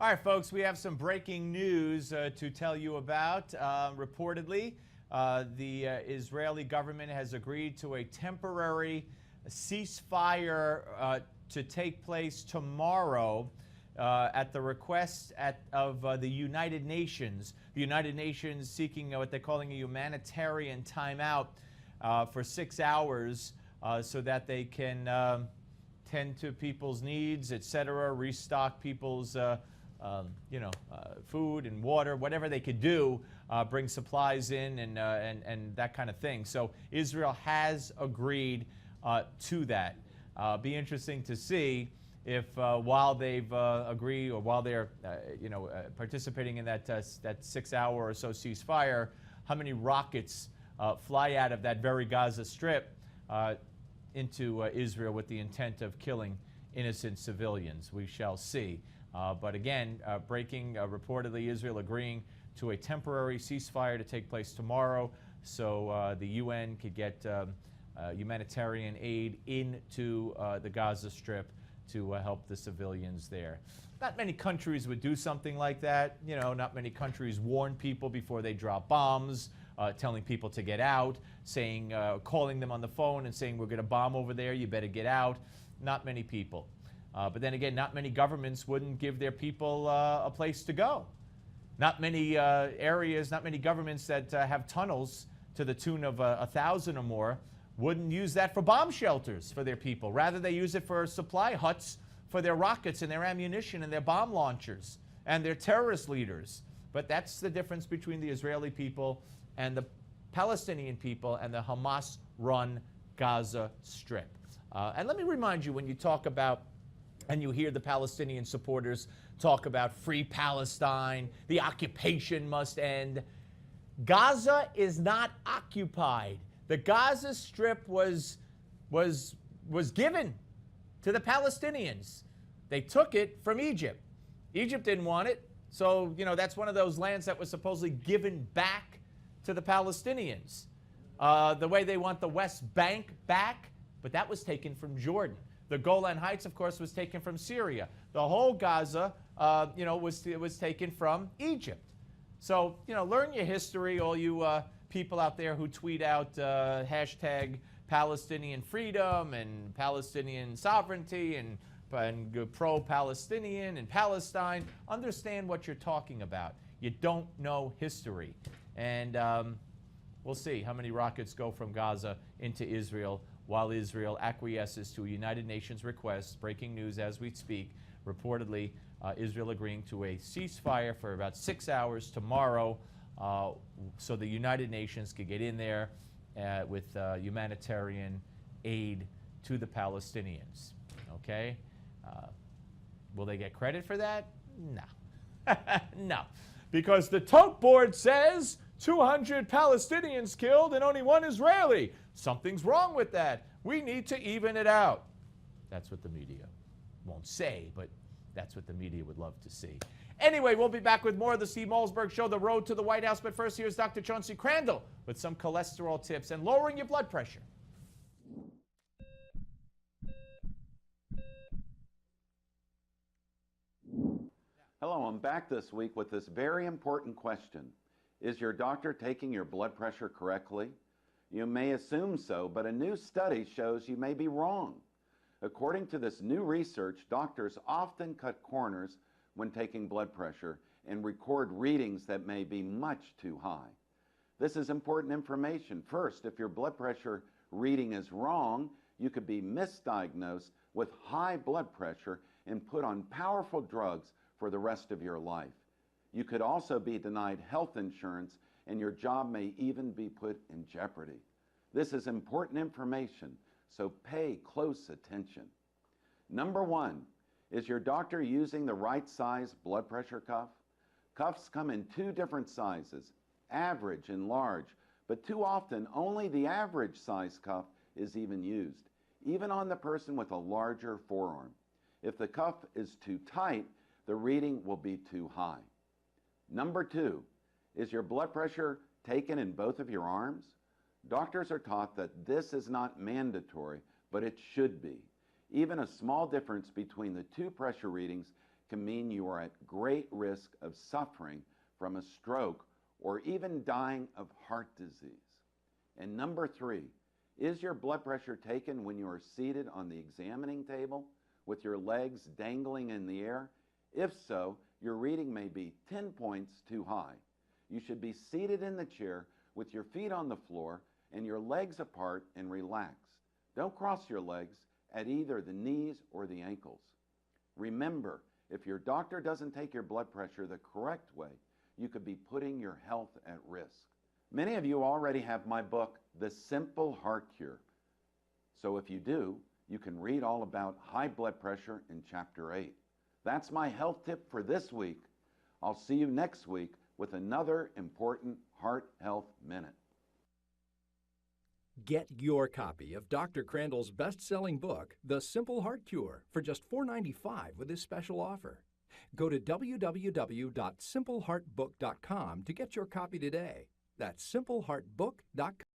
All right, folks, we have some breaking news to tell you about. Reportedly, the Israeli government has agreed to a temporary ceasefire to take place tomorrow at the request of the United Nations. The United Nations seeking what they're calling a humanitarian timeout for 6 hours so that they can tend to people's needs, etc., restock people's food and water, whatever they could do, bring supplies in and that kind of thing. So Israel has agreed to that. Be interesting to see if while they've agreed or while they're participating in that 6 hour or so ceasefire, how many rockets fly out of that very Gaza Strip into Israel with the intent of killing innocent civilians. We shall see. But again, breaking, reportedly Israel agreeing to a temporary ceasefire to take place tomorrow so the UN could get humanitarian aid into the Gaza Strip to help the civilians there. Not many countries would do something like that. You know, not many countries warn people before they drop bombs, telling people to get out, saying, calling them on the phone and saying, we're going to bomb over there, you better get out. Not many people. But then again, not many governments wouldn't give their people a place to go. Not many areas, not many governments that have tunnels to the tune of 1,000 or more wouldn't use that for bomb shelters for their people. Rather, they use it for supply huts for their rockets and their ammunition and their bomb launchers and their terrorist leaders. But that's the difference between the Israeli people and the Palestinian people and the Hamas-run Gaza Strip. And let me remind you, when you talk about and you hear the Palestinian supporters talk about free Palestine, the occupation must end. Gaza is not occupied. The Gaza Strip was given to the Palestinians. They took it from Egypt. Egypt didn't want it, so that's one of those lands that was supposedly given back to the Palestinians. The way they want the West Bank back, but that was taken from Jordan. The Golan Heights, of course, was taken from Syria. The whole Gaza, was taken from Egypt. So, learn your history, all you people out there who tweet out hashtag Palestinian freedom and Palestinian sovereignty and pro-Palestinian and Palestine. Understand what you're talking about. You don't know history. And we'll see how many rockets go from Gaza into Israel while Israel acquiesces to a United Nations request. Breaking news as we speak. Reportedly, Israel agreeing to a ceasefire for about 6 hours tomorrow so the United Nations could get in there with humanitarian aid to the Palestinians. Okay? Will they get credit for that? No. No. Because the tote board says 200 Palestinians killed and only 1 Israeli. Something's wrong with that. We need to even it out. That's what the media won't say, but that's what the media would love to see. Anyway, we'll be back with more of the Steve Malzberg Show, The Road to the White House. But first, here's Dr. Chauncey Crandall with some cholesterol tips and lowering your blood pressure. Hello, I'm back this week with this very important question. Is your doctor taking your blood pressure correctly? You may assume so, but a new study shows you may be wrong. According to this new research, doctors often cut corners when taking blood pressure and record readings that may be much too high. This is important information. First, if your blood pressure reading is wrong, you could be misdiagnosed with high blood pressure and put on powerful drugs for the rest of your life. You could also be denied health insurance and your job may even be put in jeopardy. This is important information, so pay close attention. Number 1, is your doctor using the right size blood pressure cuff? Cuffs come in 2 different sizes, average and large, but too often only the average size cuff is even used, even on the person with a larger forearm. If the cuff is too tight, the reading will be too high. Number 2, is your blood pressure taken in both of your arms? Doctors are taught that this is not mandatory, but it should be. Even a small difference between the 2 pressure readings can mean you are at great risk of suffering from a stroke or even dying of heart disease. And number 3, is your blood pressure taken when you are seated on the examining table with your legs dangling in the air? If so, your reading may be 10 points too high. You should be seated in the chair with your feet on the floor and your legs apart and relaxed. Don't cross your legs at either the knees or the ankles. Remember, if your doctor doesn't take your blood pressure the correct way, you could be putting your health at risk. Many of you already have my book, The Simple Heart Cure. So if you do, you can read all about high blood pressure in Chapter 8. That's my health tip for this week. I'll see you next week with another important Heart Health Minute. Get your copy of Dr. Crandall's best-selling book, The Simple Heart Cure, for just $4.95 with this special offer. Go to www.simpleheartbook.com to get your copy today. That's simpleheartbook.com.